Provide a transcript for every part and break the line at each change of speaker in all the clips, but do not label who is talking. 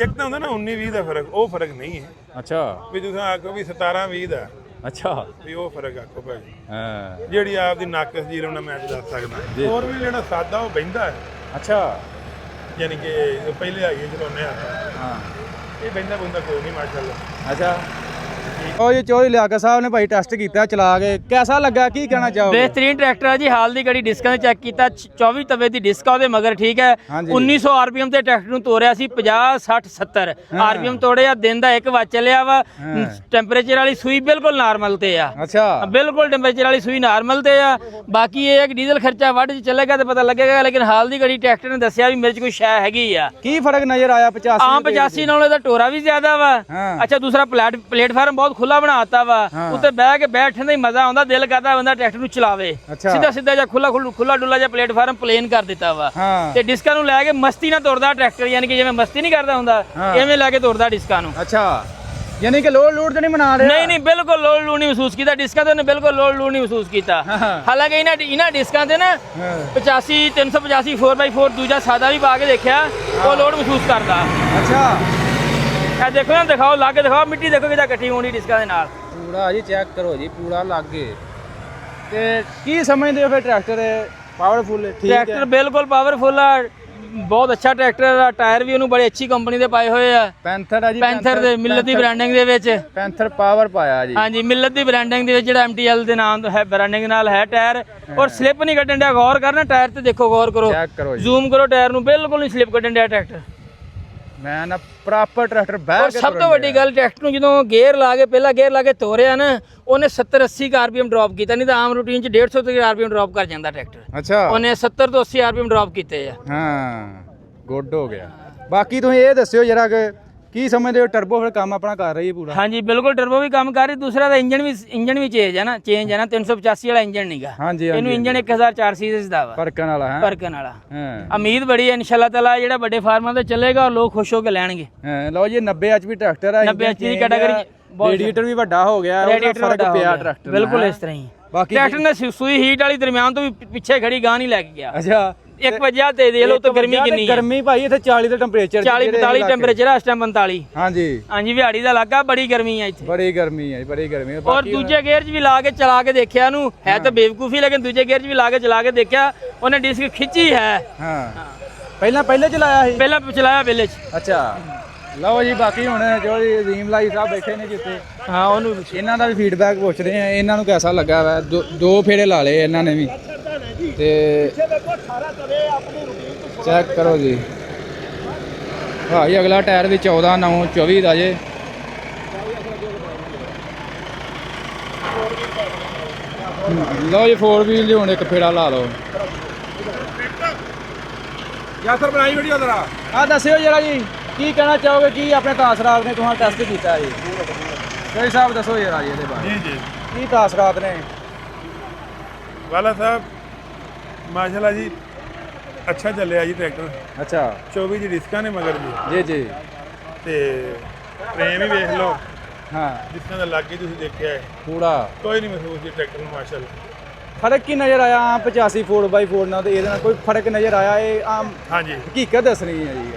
ਇੱਕ ਤਾਂ ਹੁੰਦਾ ਨਾ 19-20 ਦਾ ਫਰਕ, ਉਹ ਫਰਕ ਨਹੀਂ ਹੈ।
ਅੱਛਾ
ਵੀ ਤੁਸੀਂ ਆਖੋ ਵੀ 17-20 ਦਾ,
ਅੱਛਾ
ਵੀ ਉਹ ਫਰਕ ਆਖੋ ਭਾਜੀ।
ਹਾਂ
ਜਿਹੜੀ ਆਪਦੀ ਨਾਕਸ ਜੀਰੋ ਨਾਲ ਮੈਂ ਦੱਸ ਸਕਦਾ। ਹੋਰ ਵੀ ਜਿਹੜਾ ਸਾਦਾ ਉਹ ਬਹਿੰਦਾ ਹੈ,
ਅੱਛਾ
ਯਾਨੀ ਕਿ ਪਹਿਲੇ ਆਈਏ ਚਲਾਉਂਦੇ ਆ,
ਹਾਂ
ਇਹ ਬਹਿੰਦਾ ਬੁੰਦਾ ਕੋਈ ਨਹੀਂ ਮਾਸ਼ਾਅੱਲਾ।
ਅੱਛਾ ਉਹ ਜੀ ਚੋਰੀ ਲਿਆਕਤ ਸਾਹਿਬ ਨੇ ਭਾਈ ਟੈਸਟ ਕੀਤਾ ਚਲਾ ਕੇ, ਕਿਹਦਾ ਲੱਗਾ, ਕੀ ਕਹਿਣਾ ਚਾਹੋਗੇ?
बेहतरीन ट्रैक्टर है जी। हाल दी घड़ी डिस्क ने चेक किया 24 तवे दी डिस्क ਉਹਦੇ ਮਗਰ ਠੀਕ ਹੈ।
ਹਾਂਜੀ।
1900 ਆਰਪੀਐਮ ਤੇ ਟਰੈਕਟਰ ਨੂੰ ਤੋਰਿਆ ਸੀ 50 60 70 ਆਰਪੀਐਮ ਤੋੜਿਆ। ਦਿਨ ਦਾ 1 ਵਜ ਚੱਲਿਆ ਵਾ। ਟੈਂਪਰੇਚਰ ਵਾਲੀ ਸੂਈ ਬਿਲਕੁਲ ਨਾਰਮਲ ਤੇ ਆ।
ਅੱਛਾ
ਬਿਲਕੁਲ ਟੈਂਪਰੇਚਰ ਵਾਲੀ ਸੂਈ ਨਾਰਮਲ ਤੇ ਆ। ਬਾਕੀ ਇਹ ਹੈ ਕਿ ਡੀਜ਼ਲ ਖਰਚਾ ਵੱਧ ਚ ਚੱਲੇਗਾ ਤੇ ਪਤਾ ਲੱਗੇਗਾ, ਲੇਕਿਨ ਹਾਲ ਦੀ ਘੜੀ ਟਰੈਕਟਰ ਨੇ ਦੱਸਿਆ ਵੀ ਮੇਰੇ ਚ ਕੋਈ ਸ਼ੈ ਹੈਗੀ ਆ।
ਕੀ ਫਰਕ ਨਜ਼ਰ ਆਇਆ 85
ਆਮ 85 ਨਾਲੋਂ ਇਹਦਾ ਟੋਰਾ ਵੀ ਜ਼ਿਆਦਾ ਵਾ।
ਹਾਂ।
ਅੱਛਾ ਦੂਸਰਾ ਪਲੇਟਫਾਰਮ ਬਹੁਤ ਖੁੱਲਾ ਬਣਾਤਾ ਵਾ। ਉੱਤੇ ਬਹਿ ਕੇ ਬੈਠਣ ਦਾ ਹੀ ਮਜ਼ਾ ਆਉਂਦਾ, ਦਿਲ ਕਰਦਾ ਬੰਦਾ ਟਰੈਕਟਰ ਨੂੰ ਚਲਾਵੇ।
ਅੱਛਾ।
ਸਿੱਧਾ ਸਿੱਧਾ ਜਾਂ ਖੁੱਲਾ ਡੁੱਲਾ ਜਾਂ ਪਲੇਟਫਾਰਮ ਪਲੇਨ ਕਰ ਦਿੱਤਾ ਵਾ।
ਹਾਂ।
ਤੇ ਡਿਸਕਾਂ ਨੂੰ ਲੈ ਕੇ ਮਸਤੀ ਨਾਲ ਤੁਰਦਾ ਟਰੈਕਟਰ, ਯਾਨੀ ਕਿ ਜਿਵੇਂ ਮਸਤੀ ਨਹੀਂ ਕਰਦਾ ਹੁੰਦਾ ਐਵੇਂ ਲੈ ਕੇ ਤੁਰਦਾ ਡਿਸਕਾਂ ਨੂੰ।
ਅੱਛਾ ਯਾਨੀ ਕਿ ਲੋਡ ਤੇ ਨਹੀਂ ਬਣਾ ਰਿਹਾ?
ਨਹੀਂ ਬਿਲਕੁਲ ਲੋਡ ਲੂਡ ਨਹੀਂ ਮਹਿਸੂਸ ਕੀਤਾ ਡਿਸਕਾਂ ਤੇ, ਉਹਨੇ ਬਿਲਕੁਲ ਲੋਡ ਲੂਡ ਨਹੀਂ ਮਹਿਸੂਸ ਕੀਤਾ। ਹਾਲਾਂਕਿ ਇਹਨਾਂ ਡਿਸਕਾਂ ਤੇ ਨਾ 85 385 4x4 ਦੂਜਾ ਸਾਦਾ ਵੀ ਪਾ ਕੇ ਦੇਖਿਆ, ਉਹ ਲੋਡ ਮਹਿਸੂਸ ਕਰਦਾ।
ਅੱਛਾ
ਇਹ ਦੇਖੋ ਨਾ, ਦਿਖਾਓ ਲਾ ਕੇ ਦਿਖਾਓ, ਮਿੱਟੀ ਦੇਖੋ ਕਿਦਾਂ ਇਕੱਠੀ ਹੋਣੀ ਡਿਸਕਾਂ ਦੇ ਨਾਲ।
ਪੂਰਾ ਜੀ ਚੈੱਕ ਕਰੋ ਜੀ, ਪੂਰਾ ਲੱਗ ਗਏ। ਤੇ ਕੀ ਸਮਝਦੇ ਹੋ ਫਿਰ ਟਰੈਕਟਰ ਪਾਵਰਫੁਲ ਠੀਕ ਹੈ?
ਟਰੈਕਟਰ ਬਿਲਕੁਲ ਪਾਵਰਫੁਲ ਆ, ਬਹੁਤ ਅੱਛਾ ਟਰੈਕਟਰ ਆ। ਟਾਇਰ ਵੀ ਉਹਨੂੰ ਬੜੀ ਅੱਛੀ ਕੰਪਨੀ ਦੇ ਪਾਏ ਹੋਏ ਆ।
ਪੈਂਥਰ ਆ ਜੀ,
ਪੈਂਥਰ ਦੇ ਮਿਲਤ ਦੀ ਬ੍ਰਾਂਡਿੰਗ ਦੇ ਵਿੱਚ।
ਪੈਂਥਰ ਪਾਵਰ ਪਾਇਆ ਜੀ।
ਹਾਂਜੀ ਮਿਲਤ ਦੀ ਬ੍ਰਾਂਡਿੰਗ ਦੇ ਵਿੱਚ, ਜਿਹੜਾ MTL ਦੇ ਨਾਮ ਤੋਂ ਹੈ ਬ੍ਰਾਂਡਿੰਗ ਨਾਲ ਹੈ ਟਾਇਰ। ਔਰ ਸਲਿੱਪ ਨਹੀਂ ਕੱਢਣ ਡਿਆ, ਗੌਰ ਕਰਨਾ ਟਾਇਰ ਤੇ ਦੇਖੋ, ਗੌਰ ਕਰੋ,
ਚੈੱਕ ਕਰੋ ਜੀ,
ਜ਼ੂਮ ਕਰੋ ਟਾਇਰ ਨੂੰ, ਬਿਲਕੁਲ ਨਹੀਂ ਸਲਿੱਪ ਕੱਢਣ ਡਿਆ ਟਰੈਕਟਰ।
ਮੈਂ ਨਾ ਪ੍ਰੋਪਰ ਟਰੈਕਟਰ ਬਹਿ
ਔਰ
ਕੇ
ਸਭ ਤੋਂ ਵੱਡੀ ਗੱਲ, ਟਰੈਕਟਰ ਨੂੰ ਜਦੋਂ ਗੇਅਰ ਲਾ ਕੇ ਪਹਿਲਾ ਗੇਅਰ ਲਾ ਕੇ ਤੋਰਿਆ ਨਾ, ਉਹਨੇ 70 80 ਆਰਪੀਐਮ ਡ੍ਰੌਪ ਕੀਤਾ। ਨਹੀਂ ਤਾਂ ਆਮ ਰੂਟੀਨ 'ਚ 150 ਤੱਕ ਆਰਪੀਐਮ ਡ੍ਰੌਪ ਕਰ ਜਾਂਦਾ ਟਰੈਕਟਰ।
ਅੱਛਾ
ਉਹਨੇ 70 ਤੋਂ 80 ਆਰਪੀਐਮ ਡ੍ਰੌਪ ਕੀਤੇ ਆ।
ਹਾਂ ਗੁੱਡ ਹੋ ਗਿਆ। ਬਾਕੀ ਤੁਸੀਂ ਇਹ ਦੱਸਿਓ ਜਰਾ ਕਿ ਕੀ ਸਮਝਦੇ ਹੋ ਟਰਬੋ ਫਿਰ ਕੰਮ ਆਪਣਾ ਕਰ ਰਹੀ ਹੈ ਪੂਰਾ?
ਹਾਂਜੀ ਬਿਲਕੁਲ ਟਰਬੋ ਵੀ ਕੰਮ ਕਰ ਰਹੀ। ਦੂਸਰਾ ਦਾ ਇੰਜਨ ਵੀ ਚੇਂਜ ਹੈ ਨਾ 385 ਵਾਲਾ ਇੰਜਨ ਨਹੀਂਗਾ।
ਹਾਂਜੀ
ਇਹਨੂੰ ਇੰਜਨ 1004 ਸੀਰੀਜ਼ ਦਾ ਵਾ,
ਫਰਕਣ ਵਾਲਾ ਹੈ।
ਫਰਕਣ ਵਾਲਾ।
ਹਾਂ
ਉਮੀਦ ਬੜੀ ਹੈ ਇਨਸ਼ਾਅੱਲਾ ਤਾਲਾ, ਜਿਹੜਾ ਵੱਡੇ ਫਾਰਮਾਂ ਤੇ ਚੱਲੇਗਾ ਔਰ ਲੋਕ ਖੁਸ਼ ਹੋ ਕੇ ਲੈਣਗੇ।
ਹਾਂ ਲਓ ਜੀ 90 HP ਟਰੈਕਟਰ ਹੈ।
90 HP ਦੀ ਕੈਟਾਗਰੀ
ਰੇਡੀਏਟਰ ਵੀ ਵੱਡਾ ਹੋ ਗਿਆ, ਉਹਦਾ ਫਰਕ ਪਿਆ ਟਰੈਕਟਰ
ਬਿਲਕੁਲ ਇਸ ਤਰ੍ਹਾਂ ਹੀ।
ਬਾਕੀ
ਟਰੈਕਟਰ ਨੇ ਸੂਈ ਹੀਟ ਵਾਲੀ ਦਰਮਿਆਨ ਤੋਂ ਵੀ ਪਿੱਛੇ ਖੜੀ ਗਾਂ ਨਹੀਂ ਲੈ ਕੇ ਗਿਆ।
ਅੱਛਾ
1 ਵਜੇ ਤੇ ਦੇਖ ਲਓ ਤਾਂ ਗਰਮੀ ਕਿੰਨੀ ਹੈ।
ਗਰਮੀ ਭਾਈ ਇੱਥੇ 40 ਦਾ ਟੈਂਪਰੇਚਰ
40 45 ਟੈਂਪਰੇਚਰ ਹੈ ਇਸ ਟਾਈਮ 45।
ਹਾਂਜੀ
ਹਾਂਜੀ ਵਿਹਾੜੀ ਦਾ ਇਲਾਕਾ, ਬੜੀ ਗਰਮੀ ਹੈ ਇੱਥੇ,
ਬੜੀ ਗਰਮੀ ਹੈ, ਬੜੀ ਗਰਮੀ ਹੈ।
ਔਰ ਦੂਜੇ ਗੇਅਰ 'ਚ ਵੀ ਲਾ ਕੇ ਚਲਾ ਕੇ ਦੇਖਿਆ ਇਹਨੂੰ, ਹੈ ਤਾਂ ਬੇਵਕੂਫੀ, ਲੇਕਿਨ ਦੂਜੇ ਗੇਅਰ 'ਚ ਵੀ ਲਾ ਕੇ ਚਲਾ ਕੇ ਦੇਖਿਆ, ਉਹਨੇ ਡਿਸਕ ਖਿੱਚੀ ਹੈ।
ਹਾਂ ਪਹਿਲੇ ਚਲਾਇਆ ਸੀ?
ਪਹਿਲਾਂ ਚਲਾਇਆ ਪਹਿਲੇ 'ਚ।
ਅੱਛਾ ਲਓ ਜੀ ਬਾਕੀ ਹੁਣ ਜੋ ਅਜ਼ੀਮ ਲਾਈ ਸਾਹਿਬ ਬੈਠੇ ਨੇ ਜਿੱਥੇ,
ਹਾਂ ਉਹਨੂੰ
ਇਹਨਾਂ ਦਾ ਵੀ ਫੀਡਬੈਕ ਪੁੱਛਦੇ ਆ, ਇਹਨਾਂ ਨੂੰ ਕਿਹਦਾ ਲੱਗਾ ਵਾ। ਦੋ ਫੇਰੇ ਲਾ ਲਏ ਇਹਨਾਂ ਨੇ ਵੀ, ਤੇ ਚੈੱਕ ਕਰੋ ਜੀ। ਹਾਂ ਜੀ ਅਗਲਾ ਟਾਇਰ ਵੀ 14 9 24 ਦਾ ਜੇ। ਲਓ ਜੀ 4 ਵੀਲ ਹੁਣ ਇੱਕ ਫੇਰਾ ਲਾ ਲਓ।
ਯਾਸਰ ਬਣਾਈ ਵੀਡੀਓ ਜ਼ਰਾ।
ਆ ਦੱਸਿਓ ਜਰਾ ਜੀ ਕੀ ਕਹਿਣਾ ਚਾਹੋਗੇ, ਕੀ ਆਪਣੇ ਤਾਸਰਾਤ ਨੇ ਤੁਹਾਨੂੰ ਟੈਸਟ ਕੀਤਾ ਜੀ? ਕੋਈ ਸਾਹਿਬ ਦੱਸੋ ਜਰਾ ਜੀ ਇਹਦੇ ਬਾਰੇ।
ਜੀ
ਕੀ ਤਾਸਰਾਤ ਨੇ?
ਵਾਲਾ ਸਾਹਿਬ ਮਾਸ਼ਾਅੱਲਾ ਜੀ ਅੱਛਾ ਚੱਲਿਆ ਜੀ ਟਰੈਕਟਰ।
ਅੱਛਾ
24 ਦੀ ਡਿਸਕਾਂ ਨੇ ਮਗਰ ਜੀ,
ਜੀ
ਤੇ ਫਰੇਮ ਵੀ ਵੇਖ ਲਓ,
ਹਾਂ
ਡਿਸਕਾਂ ਦਾ ਲੱਗ ਕੇ ਤੁਸੀਂ ਦੇਖਿਆ ਹੈ,
ਪੂਰਾ
ਕੋਈ ਨਹੀਂ ਮਹਿਸੂਸ ਜੀ ਟਰੈਕਟਰ ਨੂੰ ਮਾਸ਼ਾਅੱਲਾ।
ਫਰਕ ਕੀ ਨਜ਼ਰ ਆਇਆ ਆਮ 85 4x4 ਨਾਲ ਤੇ ਇਹਦੇ ਨਾਲ? ਕੋਈ ਫਰਕ ਨਜ਼ਰ ਆਇਆ? ਇਹ ਆਮ
ਹਾਂਜੀ
ਹਕੀਕਤ ਦੱਸਣੀ ਹੈ ਜੀ।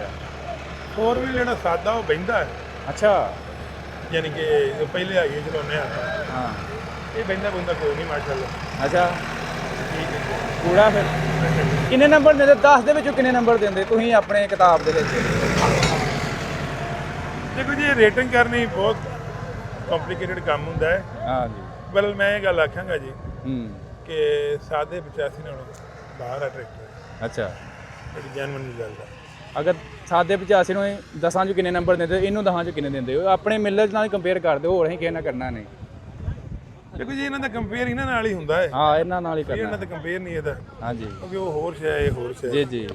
ਹੋਰ ਵੀ ਜਿਹੜਾ ਸਾਦਾ ਉਹ ਬਹਿੰਦਾ ਹੈ,
ਅੱਛਾ
ਯਾਨੀ ਕਿ ਪਹਿਲੇ ਆਈਏ ਚਲਾਉਂਦੇ ਆ,
ਹਾਂ
ਇਹ ਬਹਿੰਦਾ ਬੁੰਦਾ ਕੋਈ ਨਹੀਂ ਮਾਸ਼ਾਅੱਲਾ।
ਅੱਛਾ
ਠੀਕ ਹੈ
ਪੂਰਾ ਫਿਰ ਕਿੰਨੇ ਨੰਬਰ ਦਿੰਦੇ? 10 ਦੇ ਵਿੱਚੋਂ ਕਿੰਨੇ ਨੰਬਰ ਦਿੰਦੇ ਤੁਸੀਂ ਆਪਣੇ ਕਿਤਾਬ ਦੇ ਵਿੱਚ?
ਦੇਖੋ ਜੀ ਰੇਟਿੰਗ ਕਰਨੀ ਬਹੁਤ ਕੰਪਲਿਕੇਟਡ ਕੰਮ ਹੁੰਦਾ ਹੈ।
ਹਾਂ ਜੀ
ਬਲ ਮੈਂ ਇਹ ਗੱਲ ਆਖਾਂਗਾ ਜੀ
ਹੂੰ
ਕਿ ਸਾਦੇ 85 ਨਾਲੋਂ ਬਾਹਰ ਆ ਟਰੈਕਟਰ,
ਅੱਛਾ
ਜਿਹੜੀ ਜੈਨੂਇਨ ਗੱਲ ਹੈ।
ਅਗਰ ਸਾਦੇ 85 ਨੂੰ 10 'ਚ ਕਿੰਨੇ ਨੰਬਰ ਦਿੰਦੇ, ਇਹਨੂੰ 10 'ਚ ਕਿੰਨੇ ਦਿੰਦੇ ਹੋ? ਆਪਣੇ ਮਿਲਰ ਨਾਲ ਕੰਪੇਅਰ ਕਰਦੇ ਹੋ, ਹੋਰ ਅਸੀਂ ਕਿਸੇ ਨਾਲ ਕਰਨਾ ਨਹੀਂ।
ਦੇਖੋ ਜੀ ਇਹਨਾਂ ਦਾ ਕੰਪੇਅਰ ਇਹਨਾਂ ਨਾਲ ਹੀ ਹੁੰਦਾ ਹੈ,
ਹਾਂ ਇਹਨਾਂ ਨਾਲ ਹੀ
ਇਹਨਾਂ
ਕਰਨਾ।
ਦਾ ਕੰਪੇਅਰ ਨਹੀਂ ਇਹਦਾ,
ਹਾਂਜੀ
ਕਿਉਂਕਿ ਉਹ ਹੋਰ ਸ਼ੈ ਇਹ ਹੋਰ ਸ਼ੈ।
ਜੀ ਜੀ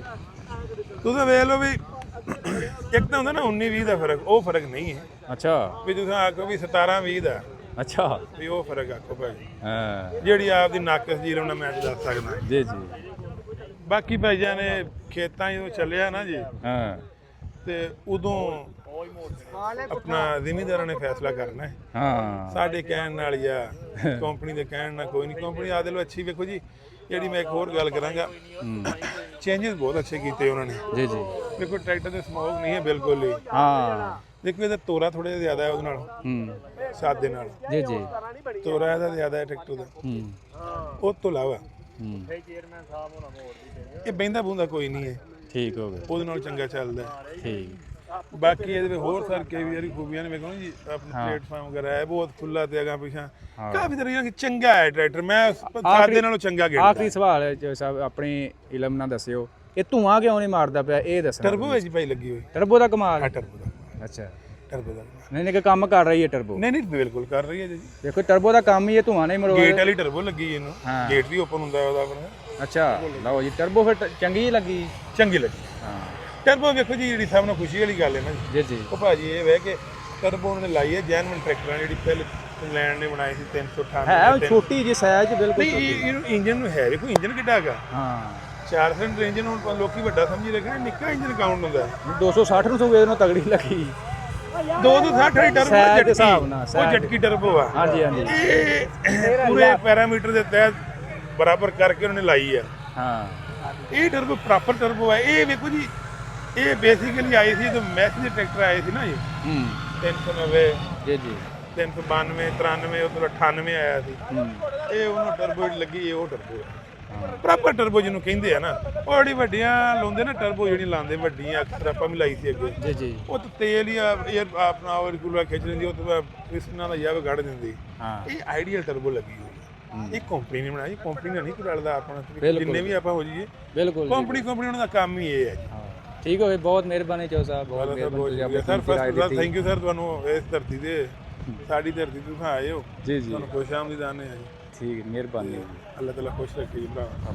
ਤੁਸੀਂ ਵੇਖ ਲਓ ਵੀ ਇੱਕ ਤਾਂ ਹੁੰਦਾ ਨਾ 19-20 ਦਾ ਫਰਕ, ਉਹ ਫਰਕ ਨਹੀਂ ਹੈ।
ਅੱਛਾ
ਵੀ ਤੁਸੀਂ ਆਖੋ ਵੀ 17-20 ਦਾ,
ਅੱਛਾ
ਵੀ ਉਹ ਫਰਕ ਆਖੋ ਭਾਜੀ।
ਹਾਂ
ਜਿਹੜੀ ਆਪਦੀ ਨਾਕਸ ਜੀਰੋ ਨਾਲ ਮੈਂ ਦੱਸ ਸਕਦਾ।
ਜੀ ਜੀ
ਬਾਕੀ ਭਾਈਆਂ ਨੇ ਖੇਤਾਂ ਜਦੋਂ ਚੱਲਿਆ ਨਾ ਜੀ,
ਹਾਂ
ਤੇ ਉਦੋਂ ਆਪਣਾ ਜ਼ਿਮੀਂਦਾਰਾਂ ਨੇ ਫੈਸਲਾ ਕਰਨਾ ਹੈ।
ਹਾਂ
ਸਾਡੇ ਕਹਿਣ ਨਾਲ ਜਾਂ ਕੰਪਨੀ ਦੇ ਕਹਿਣ ਨਾਲ ਕੋਈ ਨਹੀਂ। ਕੰਪਨੀ ਆਦੇ ਲੋ ਅੱਛੀ ਵੇਖੋ ਜੀ। ਜਿਹੜੀ ਮੈਂ ਇੱਕ ਹੋਰ ਗੱਲ ਕਰਾਂਗਾ, ਚੇਂजेस ਬਹੁਤ ਅੱਛੇ ਕੀਤੇ ਉਹਨਾਂ ਨੇ।
ਜੀ ਜੀ।
ਦੇਖੋ ਟਰੈਕਟਰ ਦੇ ਸਮੋਕ ਨਹੀਂ ਹੈ ਬਿਲਕੁਲ ਹੀ।
ਹਾਂ
ਦੇਖੋ ਇਹਦਾ ਤੋਰਾ ਥੋੜਾ ਜਿਹਾ ਜ਼ਿਆਦਾ ਹੈ ਉਹਦੇ ਨਾਲ, ਸਾਦੇ ਨਾਲ।
ਜੀ ਜੀ।
ਤੋਰਾ ਇਹਦਾ ਜ਼ਿਆਦਾ ਹੈ ਟਰੈਕਟਰ ਦਾ। ਉਹ ਤੋਂ ਇਲਾਵਾ ਇਹ ਬਹਿੰਦਾ ਬੂੰਦਾ ਕੋਈ ਨਹੀਂ ਹੈ।
ਠੀਕ ਹੋ ਗਿਆ।
ਉਹਦੇ ਨਾਲ ਚੰਗਾ ਚੱਲਦਾ ਹੈ।
ਠੀਕ।
ਬਾਕੀ ਇਹਦੇ ਵਿੱਚ ਹੋਰ ਸਰ ਕਈ ਵਾਰੀ ਖੂਬੀਆਂ ਨੇ ਵੇਖੋ ਜੀ, ਆਪਣਾ ਪਲੇਟਫਾਰਮ ਵਗੈਰਾ ਹੈ ਬਹੁਤ ਖੁੱਲਾ ਤੇ ਅਗਾ ਪਿਛਾ ਕਾਫੀ ਤਰ੍ਹਾਂ ਦੀ ਚੰਗਾ ਹੈ ਟਰੈਕਟਰ। ਮੈਂ ਸਾਦੇ ਨਾਲੋਂ ਚੰਗਾ ਗਿਆ।
ਆਖਰੀ ਸਵਾਲ ਹੈ ਜੋ ਸਾਹਿਬ ਆਪਣੀ ਇਲਮ ਨਾਲ ਦੱਸਿਓ, ਇਹ ਧੂਆਂ ਕਿਉਂ ਨਹੀਂ ਮਾਰਦਾ ਪਿਆ ਇਹ ਦੱਸਣਾ।
ਟਰਬੋ ਹੈ ਜੀ ਭਾਈ ਲੱਗੀ ਹੋਈ।
ਟਰਬੋ ਦਾ ਕਮਾਲ।
ਹਾਂ ਟਰਬੋ ਦਾ।
ਅੱਛਾ।
ਟਰਬੋ ਦਾ
ਨਹੀਂ ਨਹੀਂ, ਕਿ ਕੰਮ ਕਰ ਰਹੀ ਹੈ ਟਰਬੋ।
ਨਹੀਂ ਨਹੀਂ ਬਿਲਕੁਲ ਕਰ ਰਹੀ ਹੈ ਜੀ।
ਦੇਖੋ ਟਰਬੋ ਦਾ ਕੰਮ ਹੀ ਇਹ ਧੂਆਂ ਨਹੀਂ ਮਰਵਾ।
ਗੇਟ ਵਾਲੀ ਟਰਬੋ ਲੱਗੀ ਇਹਨੂੰ, ਗੇਟ ਵੀ ਓਪਨ ਹੁੰਦਾ ਉਹਦਾ ਆਪਣਾ।
ਅੱਛਾ ਲਓ ਜੀ, ਟਰਬੋ ਫਿਰ ਚੰਗੀ ਲੱਗੀ।
ਚੰਗੀ ਲੱਗੀ।
ਹਾਂ
ਟਰਬੋ ਵੇਖੋ ਜੀ, ਜਿਹੜੀ ਸਭ ਨੂੰ ਖੁਸ਼ੀ ਵਾਲੀ ਗੱਲ ਹੈ ਨਾ
ਜੀ ਜੀ।
ਉਹ ਭਾਜੀ ਇਹ ਵੇ ਕਿ ਟਰਬੋ ਉਹਨੇ ਲਾਈ ਹੈ ਜੈਨੂਇਨ ਟਰੈਕਟਰ ਜਿਹੜੀ ਪਹਿਲੇ ਇੰਗਲੈਂਡ ਨੇ ਬਣਾਈ ਸੀ 398।
ਹੈ ਉਹ ਛੋਟੀ ਜੀ ਸਾਈਜ਼ ਬਿਲਕੁਲ।
ਨਹੀਂ ਇਹਨੂੰ ਇੰਜਨ ਨੂੰ ਹੈ, ਵੇਖੋ ਇੰਜਨ ਕਿੱਡਾ ਹੈਗਾ।
ਹਾਂ
4 ਸਿਲੰਡਰ ਇੰਜਨ ਹੁਣ ਲੋਕੀ ਵੱਡਾ ਸਮਝੀ ਰੱਖਦੇ ਨੇ, ਨਿੱਕਾ ਇੰਜਨ ਕਾਊਂਟ ਹੁੰਦਾ ਹੈ।
260 ਨੂੰ ਸੂਏ ਨੂੰ ਤਗੜੀ ਲੱਗੀ।
260 ਵਾਲੀ ਟਰਬੋ
ਸਾਈਜ਼ ਦੇ ਹਿਸਾਬ ਨਾਲ,
ਉਹ ਜਟਕੀ ਟਰਬੋ ਆ।
ਹਾਂਜੀ ਹਾਂਜੀ।
ਇਹ ਪੂਰੇ ਪੈਰਾਮੀਟਰ ਦੇ ਤਹਿਤ ਬਰਾਬਰ ਕਰਕੇ ਉਹਨਾਂ ਨੇ ਲਾਈ ਆ।
ਹਾਂ
ਇਹ ਟਰਬੋ ਪ੍ਰੋਪਰ ਟਰਬੋ ਹੈ। ਇਹ ਵੇਖੋ ਜੀ, ਇਹ ਬੇਸਿਕਲੀ ਆਈ ਸੀ ਜਦੋਂ ਮੈਸੀ ਦੇ ਟਰੈਕਟਰ ਆਏ ਸੀ ਨਾ ਜੀ 390
ਜੀ ਜੀ
392 93 ਉਦੋਂ 98 ਆਇਆ ਸੀ। ਇਹ ਉਹਨੂੰ ਟਰਬੋ ਲੱਗੀ, ਇਹ ਉਹ ਟਰਬੋ ਹੈ ਪ੍ਰੋਪਰ ਟਰਬੋ ਜਿਹਨੂੰ ਕਹਿੰਦੇ ਆ ਨਾ। ਉਹ ਜਿਹੜੀ ਵੱਡੀਆਂ ਲਾਉਂਦੇ ਨਾ ਟਰਬੋ ਜਿਹੜੀ ਲਾਉਂਦੇ ਵੱਡੀਆਂ, ਅਕਸਰ ਆਪਾਂ ਵੀ ਲਾਈ ਸੀ ਅੱਗੇ।
ਜੀ ਜੀ।
ਉਹ ਤਾਂ ਤੇਲ ਹੀ ਆਪਣਾ ਓਵਰ ਕੂਲਰ ਖਿੱਚ ਲੈਂਦੀ, ਉਹ ਤੋਂ ਪਿਸਟਨਾਂ ਦਾ ਯਾਵ ਕੱਢ ਦਿੰਦੀ। ਇਹ ਆਈਡੀਅਲ ਟਰਬੋ ਲੱਗੀ ਹੋਈ। ਇਹ ਕੰਪਨੀ ਨੇ ਬਣਾਈ, ਕੰਪਨੀ ਨਾਲ ਨਹੀਂ ਰਲਦਾ ਆਪਣਾ। ਜਿੰਨੇ ਵੀ ਆਪਾਂ ਹੋ ਜਾਈਏ
ਬਿਲਕੁਲ
ਕੰਪਨੀ ਉਹਨਾਂ ਦਾ ਕੰਮ ਹੀ ਇਹ ਹੈ ਜੀ।
ਠੀਕ ਹੋਵੇ। ਬਹੁਤ ਮਿਹਰਬਾਨੀ ਚੋ ਸਾਹਿਬ, ਬਹੁਤ ਮਿਹਰਬਾਨੀ
sir. First thank you sir ਤੁਹਾਨੂੰ ਇਸ ਧਰਤੀ ਤੇ, ਸਾਡੀ ਧਰਤੀ ਤੇ ਤੁਸੀਂ ਆਏ ਹੋ।
ਜੀ ਜੀ।
ਤੁਹਾਨੂੰ ਖੁਸ਼ ਆਮਦੀਦ ਆਨੇ ਆ ਜੀ।
ਠੀਕ, ਮਿਹਰਬਾਨੀ।
ਅੱਲਾਹ ਤਾਲਾ ਖੁਸ਼ ਰੱਖੇ ਜੀ ਭਰਾ।